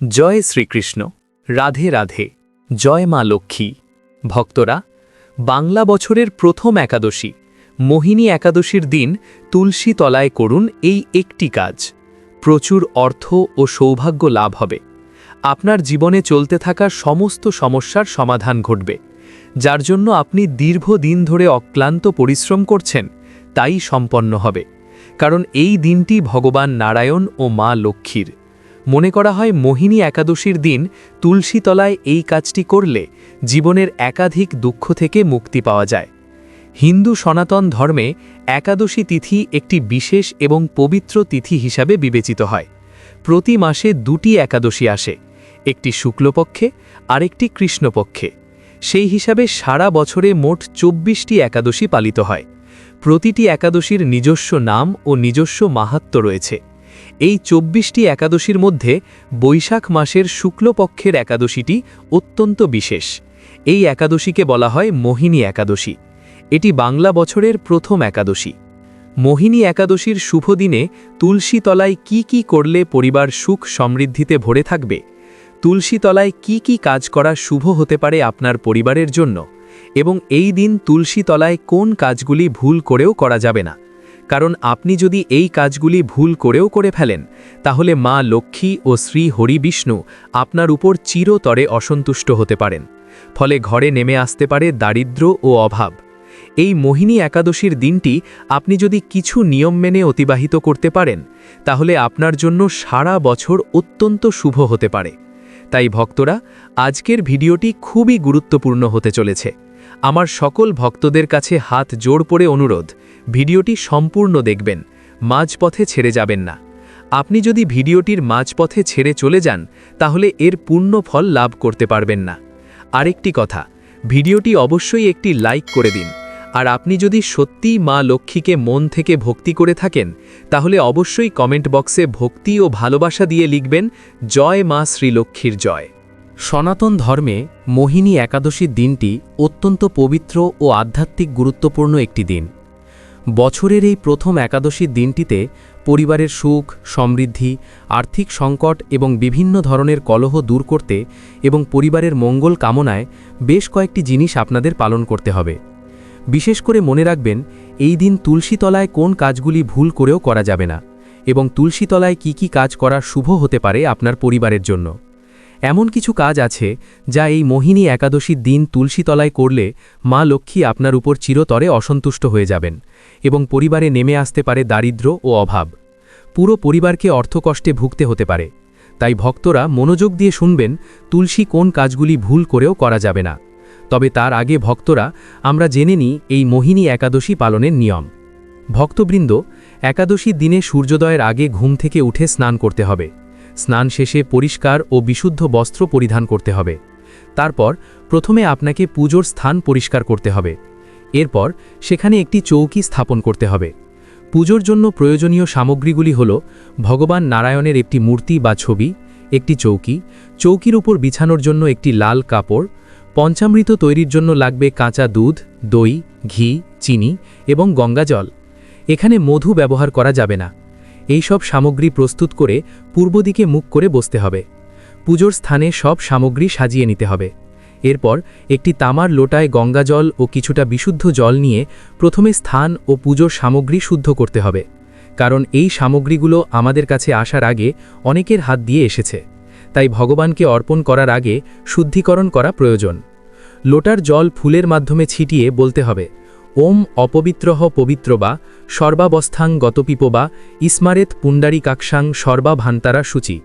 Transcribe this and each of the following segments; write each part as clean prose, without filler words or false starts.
জয় শ্রীকৃষ্ণ, রাধে রাধে, জয় মা লক্ষ্মী। ভক্তরা, বাংলা বছরের প্রথম একাদশী মোহিনী একাদশীর দিন তুলসী তলায় করুন এই একটি কাজ। প্রচুর অর্থ ও সৌভাগ্য লাভ হবে। আপনার জীবনে চলতে থাকা সমস্ত সমস্যার সমাধান ঘটবে। যার জন্য আপনি দীর্ঘদিন ধরে অক্লান্ত পরিশ্রম করছেন, তাই সম্পন্ন হবে। কারণ এই দিনটি ভগবান নারায়ণ ও মা লক্ষ্মীর। মনে করা হয় মোহিনী একাদশীর দিন তুলসী তলায় এই কাজটি করলে জীবনের একাধিক দুঃখ থেকে মুক্তি পাওয়া যায়। হিন্দু সনাতন ধর্মে একাদশী তিথি একটি বিশেষ এবং পবিত্র তিথি হিসাবে বিবেচিত হয়। প্রতি মাসে দুটি একাদশী আসে, একটি শুক্লপক্ষে আর একটি কৃষ্ণপক্ষে। সেই হিসাবে সারা বছরে মোট ২৪টি একাদশী পালিত হয়। প্রতিটি একাদশীর নিজস্ব নাম ও নিজস্ব মাহাত্ম্য রয়েছে। এই ২৪টি একাদশীর মধ্যে বৈশাখ মাসের শুক্লপক্ষের একাদশীটি অত্যন্ত বিশেষ। এই একাদশীকে বলা হয় মোহিনী একাদশী। এটি বাংলা বছরের প্রথম একাদশী। মোহিনী একাদশীর শুভ দিনে তুলসী তলায় কি করলে পরিবার সুখ সমৃদ্ধিতে ভরে থাকবে, তুলসী তলায় কি কাজ করা শুভ হতে পারে আপনার পরিবারের জন্য, এবং এই দিন তুলসী তলায় কোন কাজগুলি ভুল করেও করা যাবে না। কারণ আপনি যদি এই কাজগুলি ভুল করেও করে ফেলেন, তাহলে মা লক্ষ্মী ও শ্রী হরি বিষ্ণু আপনার উপর চিরতরে অসন্তুষ্ট হতে পারেন। ফলে ঘরে নেমে আসতে পারে দারিদ্র্য ও অভাব। এই মোহিনী একাদশীর দিনটি আপনি যদি কিছু নিয়ম মেনে অতিবাহিত করতে পারেন, তাহলে আপনার জন্য সারা বছর অত্যন্ত শুভ হতে পারে। তাই ভক্তরা, আজকের ভিডিওটি খুবই গুরুত্বপূর্ণ হতে চলেছে। আমার সকল ভক্তদের কাছে হাত জোড় করে অনুরোধ, ভিডিওটি সম্পূর্ণ দেখবেন, মাঝপথে ছেড়ে যাবেন না। আপনি যদি ভিডিওটির মাঝপথে ছেড়ে চলে যান, তাহলে এর পূর্ণ ফল লাভ করতে পারবেন না। আরেকটি কথা, ভিডিওটি অবশ্যই একটি লাইক করে দিন। আর আপনি যদি সত্যিই মা লক্ষ্মীকে মন থেকে ভক্তি করে থাকেন, তাহলে অবশ্যই কমেন্ট বক্সে ভক্তি ও ভালোবাসা দিয়ে লিখবেন, জয় মা শ্রীলক্ষ্মীর জয়। সনাতন ধর্মে মোহিনী একাদশীর দিনটি অত্যন্ত পবিত্র ও আধ্যাত্মিক গুরুত্বপূর্ণ একটি দিন। বছরের এই প্রথম একাদশীর দিনটিতে পরিবারের সুখ, সমৃদ্ধি, আর্থিক সংকট এবং বিভিন্ন ধরনের কলহ দূর করতে এবং পরিবারের মঙ্গল কামনায় বেশ কয়েকটি জিনিস আপনাদের পালন করতে হবে। বিশেষ করে মনে রাখবেন, এই দিন তুলসী তলায় কোন কাজগুলি ভুল করেও করা যাবে না, এবং তুলসী তলায় কি কাজ করা শুভ হতে পারে আপনার পরিবারের জন্য। এমন কিছু কাজ আছে যা এই মোহিনী একাদশীর দিন তুলসী তলায় করলে মা লক্ষ্মী আপনার উপর চিরতরে অসন্তুষ্ট হয়ে যাবেন এবং পরিবারে নেমে আসতে পারে দারিদ্র্য ও অভাব। পুরো পরিবারকে অর্থকষ্টে ভুগতে হতে পারে। তাই ভক্তরা মনোযোগ দিয়ে শুনবেন, তুলসী কোন কাজগুলি ভুল করেও করা যাবে না। তবে তার আগে ভক্তরা, আমরা জেনে নিই এই মোহিনী একাদশী পালনের নিয়ম। ভক্তবৃন্দ, একাদশীর দিনে সূর্যোদয়ের আগে ঘুম থেকে উঠে স্নান করতে হবে। স্নান শেষে পরিষ্কার ও বিশুদ্ধ বস্ত্র পরিধান করতে হবে। তারপর প্রথমে আপনাকে পুজোর স্থান পরিষ্কার করতে হবে। এরপর সেখানে একটি চৌকি স্থাপন করতে হবে। পুজোর জন্য প্রয়োজনীয় সামগ্রীগুলি হল ভগবান নারায়ণের একটি মূর্তি বা ছবি, একটি চৌকি, চৌকির উপর বিছানোর জন্য একটি লাল কাপড়, পঞ্চামৃত তৈরির জন্য লাগবে কাঁচা দুধ, দই, ঘি, চিনি এবং গঙ্গাজল। এখানে মধু ব্যবহার করা যাবে না। এই সব সামগ্রী প্রস্তুত করে পূর্ব দিকে মুখ করে বসতে হবে। পুজোর স্থানে সব সামগ্রী সাজিয়ে নিতে হবে। এরপর একটি তামার লোটায় গঙ্গাজল ও কিছুটা বিশুদ্ধ জল নিয়ে প্রথমে স্থান ও পুজোর সামগ্রী শুদ্ধ করতে হবে। কারণ এই সামগ্রীগুলো আমাদের কাছে আসার আগে অনেকের হাত দিয়ে এসেছে। তাই ভগবানকে অর্পণ করার আগে শুদ্ধিকরণ করা প্রয়োজন। লোটার জল ফুলের মাধ্যমে ছিটিয়ে বলতে হবে, ওম অপবিত্রহ পবিত্র বা সর্বাবস্থাং গতপিপ বা ইস্মারেত পুণ্ডারিকাক্ষাং সর্বাভান্তারা সূচি।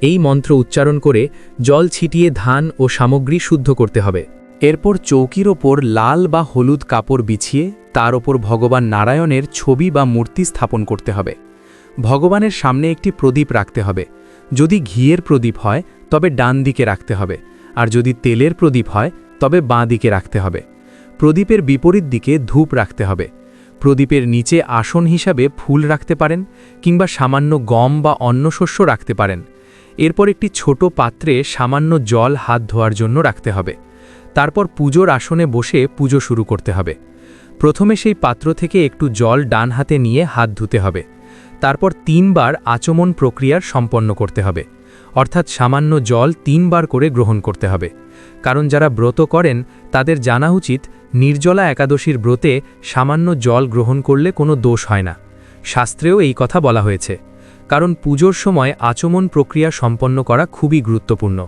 এই মন্ত্র উচ্চারণ করে জল ছিটিয়ে ধান ও সামগ্রী শুদ্ধ করতে হবে। এরপর চৌকির ওপর লাল বা হলুদ কাপড় বিছিয়ে তার ওপর ভগবান নারায়ণের ছবি বা মূর্তি স্থাপন করতে হবে। ভগবানের সামনে একটি প্রদীপ রাখতে হবে। যদি ঘিয়ের প্রদীপ হয় তবে ডান দিকে রাখতে হবে, আর যদি তেলের প্রদীপ হয় তবে বাঁ দিকে রাখতে হবে। প্রদীপের বিপরীত দিকে ধূপ রাখতে হবে। প্রদীপের নিচে আসন হিসাবে ফুল রাখতে পারেন, কিংবা সামান্য গম বা অন্নশস্য রাখতে পারেন। এরপর একটি ছোট পাত্রে সামান্য জল হাত ধোয়ার জন্য রাখতে হবে। তারপর পুজোর আসনে বসে পুজো শুরু করতে হবে। প্রথমে সেই পাত্র থেকে একটু জল ডান হাতে নিয়ে হাত ধুতে হবে। তারপর 3 বার আচমন প্রক্রিয়ার সম্পন্ন করতে হবে। অর্থাৎ সামান্য জল 3 বার করে গ্রহণ করতে হবে। কারণ যারা ব্রত করেন তাদের জানা উচিত নির্জলা একাদশীর ব্রতে সামান্য জল গ্রহণ করলে কোনো দোষ হয় না। শাস্ত্রেও এই কথা বলা হয়েছে। কারণ পুজোর সময় আচমন প্রক্রিয়া সম্পন্ন করা খুবই গুরুত্বপূর্ণ।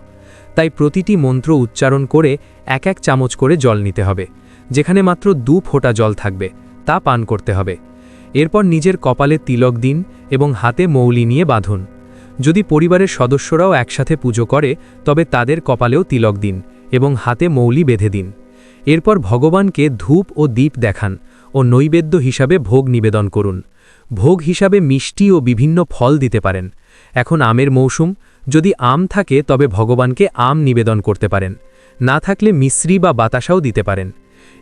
তাই প্রতিটি মন্ত্র উচ্চারণ করে 1 চামচ করে জল নিতে হবে। যেখানে মাত্র 2 ফোঁটা জল থাকবে তা পান করতে হবে। এরপর নিজের কপালে তিলক দিন এবং হাতে মৌলি নিয়ে বাঁধুন। যদি পরিবারের সদস্যরাও একসাথে পুজো করে তবে তাদের কপালেও তিলক দিন এবং হাতে মৌলি বেঁধে দিন। এরপর ভগবানকে ধূপ ও দীপ দেখান ও নৈবেদ্য হিসাবে ভোগ নিবেদন করুন। ভোগ হিসাবে মিষ্টি ও বিভিন্ন ফল দিতে পারেন। এখন আমের মৌসুম, যদি আম থাকে তবে ভগবানকে আম নিবেদন করতে পারেন, না থাকলে মিশ্রি বা বাতাসাও দিতে পারেন।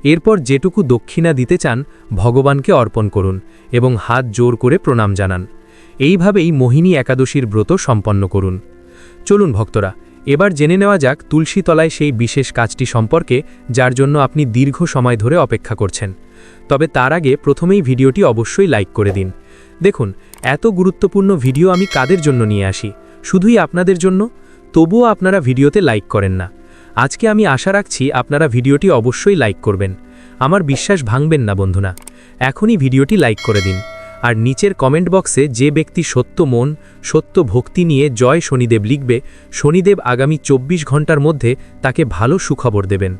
এরপর যেটুকু দক্ষিণা দিতে চান ভগবানকে অর্পণ করুন এবং হাত জোর করে প্রণাম জানান। এইভাবেই মোহিনী একাদশীর ব্রত সম্পন্ন করুন। চলুন ভক্তরা, এবার জেনে নেওয়া যাক তুলসী তলায় সেই বিশেষ কাজটি সম্পর্কে যার জন্য আপনি দীর্ঘ সময় ধরে অপেক্ষা করছেন। তবে তার আগে প্রথমেই ভিডিওটি অবশ্যই লাইক করে দিন। দেখুন, এত গুরুত্বপূর্ণ ভিডিও আমি কাদের জন্য নিয়ে আসি? শুধুই আপনাদের জন্য। তবুও আপনারা ভিডিওতে লাইক করেন না। আজকে আমি আশা রাখছি আপনারা ভিডিওটি অবশ্যই লাইক করবেন। আমার বিশ্বাস ভাঙবেন না বন্ধুরা। এখনই ভিডিওটি লাইক করে দিন। আর নিচের কমেন্ট বক্সে যে ব্যক্তি সত্য মন, সত্য ভক্তি নিয়ে জয় শনিদেব লিখবে, শনিদেব আগামী 24 ঘন্টার মধ্যে তাকে ভালো সুখবর দেবেন।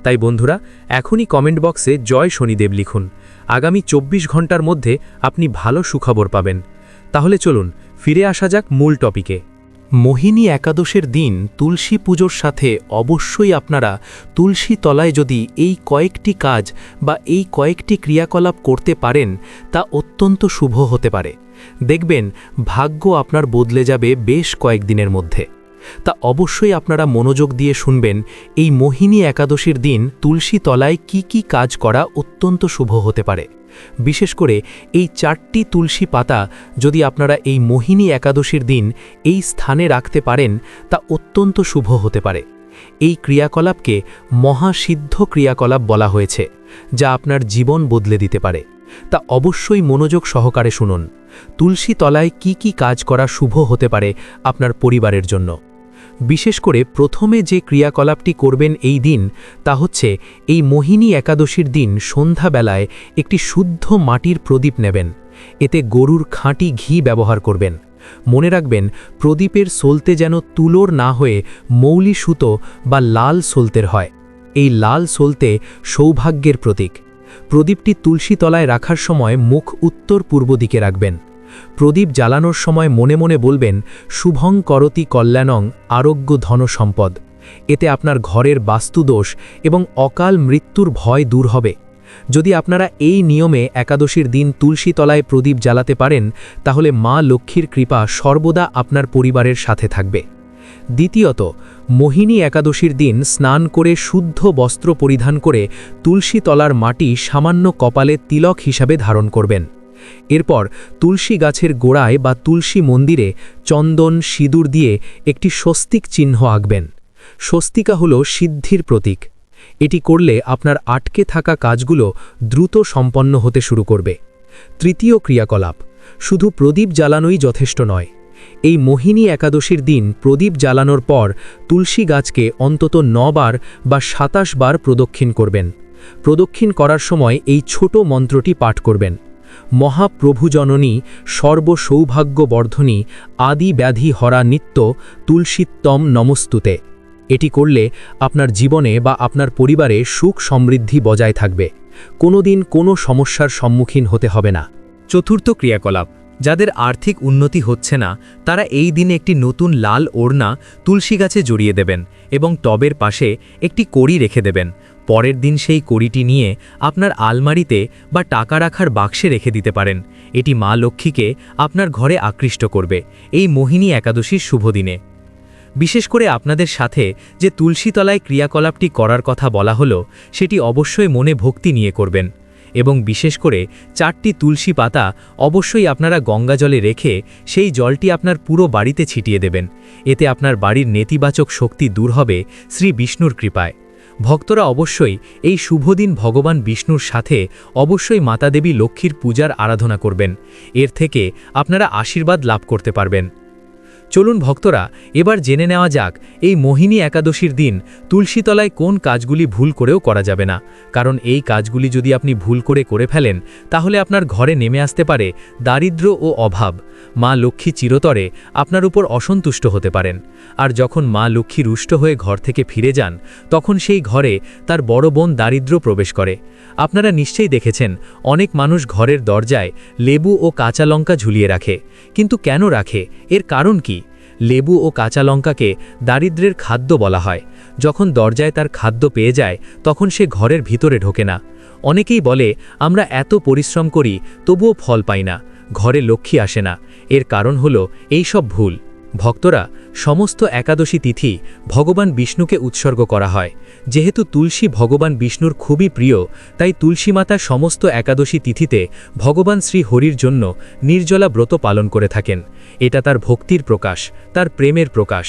তাই বন্ধুরা, এখনই কমেন্ট বক্সে জয় শনিদেব লিখুন। আগামী 24 ঘন্টার মধ্যে আপনি ভালো সুখবর পাবেন। তাহলে চলুন ফিরে আসা যাক মূল টপিকে। মোহিনী একাদশের দিন তুলসী পুজোর সাথে অবশ্যই আপনারা তুলসী তলায় যদি এই কয়েকটি কাজ বা এই কয়েকটি ক্রিয়াকলাপ করতে পারেন তা অত্যন্ত শুভ হতে পারে। দেখবেন ভাগ্য আপনার বদলে যাবে বেশ কয়েকদিনের মধ্যে। তা অবশ্যই আপনারা মনোযোগ দিয়ে শুনবেন এই মোহিনী একাদশীর দিন তুলসী তলায় কি কি কাজ করা অত্যন্ত শুভ হতে পারে। বিশেষ করে এই 4টি তুলসী পাতা যদি আপনারা এই মোহিনী একাদশীর দিন এই স্থানে রাখতে পারেন তা অত্যন্ত শুভ হতে পারে। এই ক্রিয়াকলাপকে মহাসিদ্ধ ক্রিয়াকলাপ বলা হয়েছে, যা আপনার জীবন বদলে দিতে পারে। তা অবশ্যই মনোযোগ সহকারে শুনুন। তুলসী তলায় কি কি কাজ করা শুভ হতে পারে আপনার পরিবারের জন্য। বিশেষ করে প্রথমে যে ক্রিয়াকলাপটি করবেন এই দিন তা হচ্ছে এই মোহিনী একাদশীর দিন সন্ধ্যাবেলায় একটি শুদ্ধ মাটির প্রদীপ নেবেন। এতে গরুর খাঁটি ঘি ব্যবহার করবেন। মনে রাখবেন প্রদীপের সলতে যেন তুলোর না হয়ে মৌলি সুতো বা লাল সলতের হয়। এই লাল সলতে সৌভাগ্যের প্রতীক। প্রদীপটি তুলসী তলায় রাখার সময় মুখ উত্তর পূর্ব দিকে রাখবেন। প্রদীপ জ্বালানোর সময় মনে মনে বলবেন শুভং করতি কল্যাণং আরোগ্য ধন সম্পদ। এতে আপনার ঘরের বাস্তুদোষ এবং অকাল মৃত্যুর ভয় দূর হবে। যদি আপনারা এই নিয়মে একাদশীর দিন তুলসী তলায় প্রদীপ জ্বালাতে পারেন তাহলে মা লক্ষ্মীর কৃপা সর্বদা আপনার পরিবারের সাথে থাকবে। দ্বিতীয়ত, মোহিনী একাদশীর দিন স্নান করে শুদ্ধ বস্ত্র পরিধান করে তুলসী তলার মাটি সামান্য কপালে তিলক হিসাবে ধারণ করবেন। এরপর তুলসী গাছের গোড়ায় বা তুলসী মন্দিরে চন্দন সিঁদুর দিয়ে একটি স্বস্তিক চিহ্ন আঁকবেন। স্বস্তিকা হল সিদ্ধির প্রতীক। এটি করলে আপনার আটকে থাকা কাজগুলো দ্রুত সম্পন্ন হতে শুরু করবে। তৃতীয় ক্রিয়াকলাপ, শুধু প্রদীপ জ্বালানোই যথেষ্ট নয়। এই মোহিনী একাদশীর দিন প্রদীপ জ্বালানোর পর তুলসী গাছকে অন্তত 9 বার বা 27 বার প্রদক্ষিণ করবেন। প্রদক্ষিণ করার সময় এই ছোট মন্ত্রটি পাঠ করবেন। মহাপ্রভুজননী সর্বসৌভাগ্যবর্ধনী আদি ব্যাধি হরা নিত্য তুলসীত্তম নমস্তুতে। এটি করলে আপনার জীবনে বা আপনার পরিবারে সুখ সমৃদ্ধি বজায় থাকবে। কোনোদিন কোনো সমস্যার সম্মুখীন হতে হবে না। চতুর্থ ক্রিয়াকলাপ, যাদের আর্থিক উন্নতি হচ্ছে না তারা এই দিনে একটি নতুন লাল ওড়না তুলসী গাছে জড়িয়ে দেবেন এবং টবের পাশে একটি কড়ি রেখে দেবেন। পরের দিন সেই কড়িটি নিয়ে আপনার আলমারিতে বা টাকা রাখার বাক্সে রেখে দিতে পারেন। এটি মা লক্ষ্মীকে আপনার ঘরে আকৃষ্ট করবে এই মোহিনী একাদশীর শুভ দিনে। বিশেষ করে আপনাদের সাথে যে তুলসী তলায় ক্রিয়াকলাপটি করার কথা বলা হলো সেটি অবশ্যই মনে ভক্তি নিয়ে করবেন এবং বিশেষ করে 4টি তুলসী পাতা অবশ্যই আপনারা গঙ্গা জলে রেখে সেই জলটি আপনার পুরো বাড়িতে ছিটিয়ে দেবেন। এতে আপনার বাড়ির নেতিবাচক শক্তি দূর হবে শ্রী বিষ্ণুর কৃপায়। ভক্তরা অবশ্যই এই শুভ দিন ভগবান বিষ্ণুর সাথে অবশ্যই মাতা দেবী লক্ষ্মীর পূজার আরাধনা করবেন। এর থেকে আপনারা আশীর্বাদ লাভ করতে পারবেন। চলুন ভক্তরা, এবার জেনে নেওয়া যাক এই মোহিনী একাদশীর দিন তুলসীতলায় কোন কাজগুলি ভুল করেও করা যাবে না, কারণ এই কাজগুলি যদি আপনি ভুল করে ফেলেন তাহলে আপনার ঘরে নেমে আসতে পারে দারিদ্র্য ও অভাব। মা লক্ষ্মী চিরতরে আপনার উপর অসন্তুষ্ট হতে পারেন, আর যখন মা লক্ষ্মী রুষ্ট হয়ে ঘর থেকে ফিরে যান তখন সেই ঘরে তার বড় বোন দারিদ্র্য প্রবেশ করে। আপনারা নিশ্চয়ই দেখেছেন অনেক মানুষ ঘরের দরজায় লেবু ও কাঁচা লঙ্কা ঝুলিয়ে রাখে, কিন্তু কেন রাখে, এর কারণ কি? লেবু ও কাঁচা লঙ্কাকে দারিদ্র্যের খাদ্য বলা হয়। যখন দরজায় তার খাদ্য পেয়ে যায় তখন সে ঘরের ভিতরে ঢোকে না। অনেকেই বলে আমরা এত পরিশ্রম করি তবুও ফল পাই না, ঘরে লক্ষ্মী আসে না। এর কারণ হলো এই সব ভুল। ভক্তরা, সমস্ত একাদশী তিথি ভগবান বিষ্ণুকে উৎসর্গ করা হয়। যেহেতু তুলসী ভগবান বিষ্ণুর খুবই প্রিয়, তাই তুলসী মাতা সমস্ত একাদশী তিথিতে ভগবান শ্রী হরির জন্য নির্জলা ব্রত পালন করে থাকেন। এটা তার ভক্তির প্রকাশ, তার প্রেমের প্রকাশ।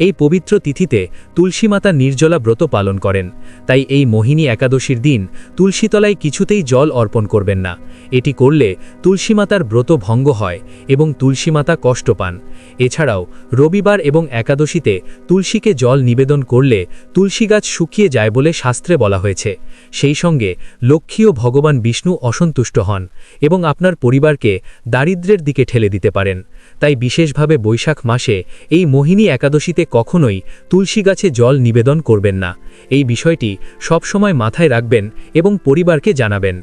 এই পবিত্র তিথিতে তুলসী মাতা নির্জলা ব্রত পালন করেন, তাই এই মোহিনী একাদশীর দিন তুলসীতলায় কিছুতেই জল অর্পণ করবেন না। এটি করলে তুলসী মাতার ব্রত ভঙ্গ হয় এবং তুলসী মাতা কষ্ট পান। এছাড়াও রবিবার এবং একাদশীতে তুলসীকে জল নিবেদন করলে তুলসী গাছ শুকিয়ে যায় বলে শাস্ত্রে বলা হয়েছে। সেই সঙ্গে লক্ষ্মী ও ভগবান বিষ্ণু অসন্তুষ্ট হন এবং আপনার পরিবারকে দারিদ্র্যের দিকে ঠেলে দিতে পারেন। তাই বিশেষভাবে বৈশাখ মাসে এই মোহিনী একাদশীতে কখনোই তুলসী গাছে জল নিবেদন করবেন না। এই বিষয়টি সবসময় মাথায় রাখবেন এবং পরিবারকে জানাবেন।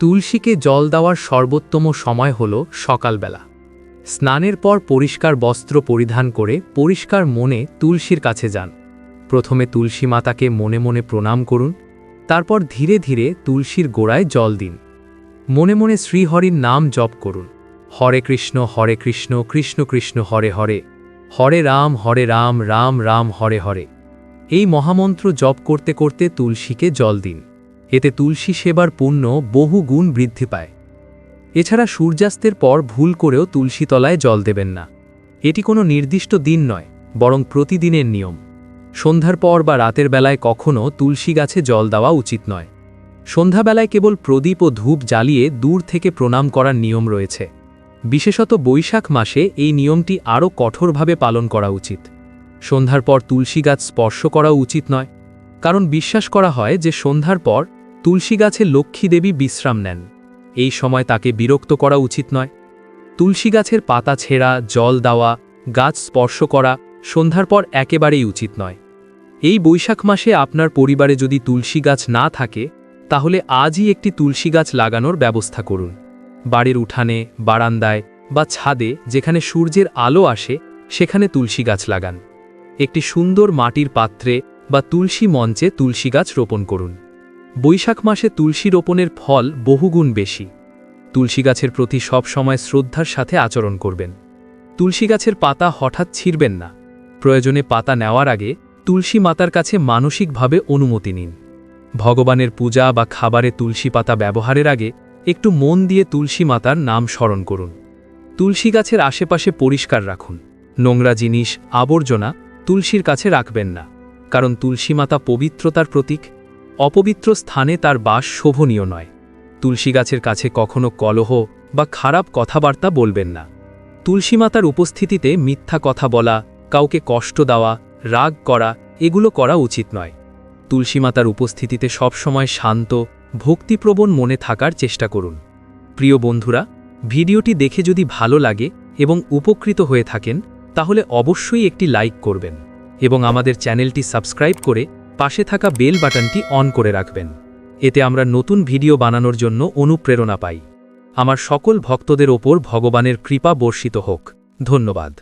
তুলসীকে জল দেওয়ার সর্বোত্তম সময় হল সকালবেলা। স্নানের পর পরিষ্কার বস্ত্র পরিধান করে পরিষ্কার মনে তুলসীর কাছে যান। প্রথমে তুলসী মাতাকে মনে মনে প্রণাম করুন, তারপর ধীরে ধীরে তুলসীর গোড়ায় জল দিন। মনে মনে শ্রীহরির নাম জপ করুন। হরে কৃষ্ণ কৃষ্ণ কৃষ্ণ হরে হরে, হরে রাম রাম রাম হরে হরে। এই মহামন্ত্র জপ করতে করতে তুলসীকে জল দিন। এতে তুলসী সেবার পুণ্য বহু গুণ বৃদ্ধি পায়। এছাড়া সূর্যাস্তের পর ভুল করেও তুলসী তলায় জল দেবেন না। এটি কোনো নির্দিষ্ট দিন নয়, বরং প্রতিদিনের নিয়ম। সন্ধ্যার পর বা রাতের বেলায় কখনও তুলসী গাছে জল দেওয়া উচিত নয়। সন্ধ্যাবেলায় কেবল প্রদীপ ও ধূপ জ্বালিয়ে দূর থেকে প্রণাম করার নিয়ম রয়েছে। বিশেষত বৈশাখ মাসে এই নিয়মটি আরও কঠোরভাবে পালন করা উচিত। সন্ধ্যার পর তুলসী গাছ স্পর্শ করা উচিত নয়, কারণ বিশ্বাস করা হয় যে সন্ধ্যার পর তুলসী গাছে লক্ষ্মী দেবী বিশ্রাম নেন। এই সময় তাকে বিরক্ত করা উচিত নয়। তুলসী গাছের পাতা ছেঁড়া, জল দেওয়া, গাছ স্পর্শ করা সন্ধ্যার পর একেবারেই উচিত নয়। এই বৈশাখ মাসে আপনার পরিবারে যদি তুলসী গাছ না থাকে তাহলে আজই একটি তুলসী গাছ লাগানোর ব্যবস্থা করুন। বাড়ির উঠানে, বারান্দায় বা ছাদে যেখানে সূর্যের আলো আসে সেখানে তুলসী গাছ লাগান। একটি সুন্দর মাটির পাত্রে বা তুলসী মঞ্চে তুলসী গাছ রোপণ করুন। বৈশাখ মাসে তুলসী রোপণের ফল বহুগুণ বেশি। তুলসী গাছের প্রতি সব সময় শ্রদ্ধার সাথে আচরণ করবেন। তুলসী গাছের পাতা হঠাৎ ছিঁড়বেন না। প্রয়োজনে পাতা নেওয়ার আগে তুলসী মাতার কাছে মানসিকভাবে অনুমতি নিন। ভগবানের পূজা বা খাবারে তুলসী পাতা ব্যবহারের আগে একটু মন দিয়ে তুলসী মাতার নাম স্মরণ করুন। তুলসী গাছের আশেপাশে পরিষ্কার রাখুন। নোংরা জিনিস, আবর্জনা তুলসীর কাছে রাখবেন না, কারণ তুলসী মাতা পবিত্রতার প্রতীক। অপবিত্র স্থানে তার বাস শোভনীয় নয়। তুলসী গাছের কাছে কখনো কলহ বা খারাপ কথাবার্তা বলবেন না। তুলসী মাতার উপস্থিতিতে মিথ্যা কথা বলা, কাউকে কষ্ট দেওয়া, রাগ করা এগুলো করা উচিত নয়। তুলসী মাতার উপস্থিতিতে সবসময় শান্ত, ভক্তিপ্রবণ মনে থাকার চেষ্টা করুন। প্রিয় বন্ধুরা, ভিডিওটি দেখে যদি ভালো লাগে এবং উপকৃত হয়ে থাকেন তাহলে অবশ্যই একটি লাইক করবেন এবং আমাদের চ্যানেলটি সাবস্ক্রাইব করে পাশে থাকা বেল বাটনটি অন করে রাখবেন। এতে আমরা নতুন ভিডিও বানানোর জন্য অনুপ্রেরণা পাই। আমার সকল ভক্তদের ওপর ভগবানের কৃপা বর্ষিত হোক। ধন্যবাদ।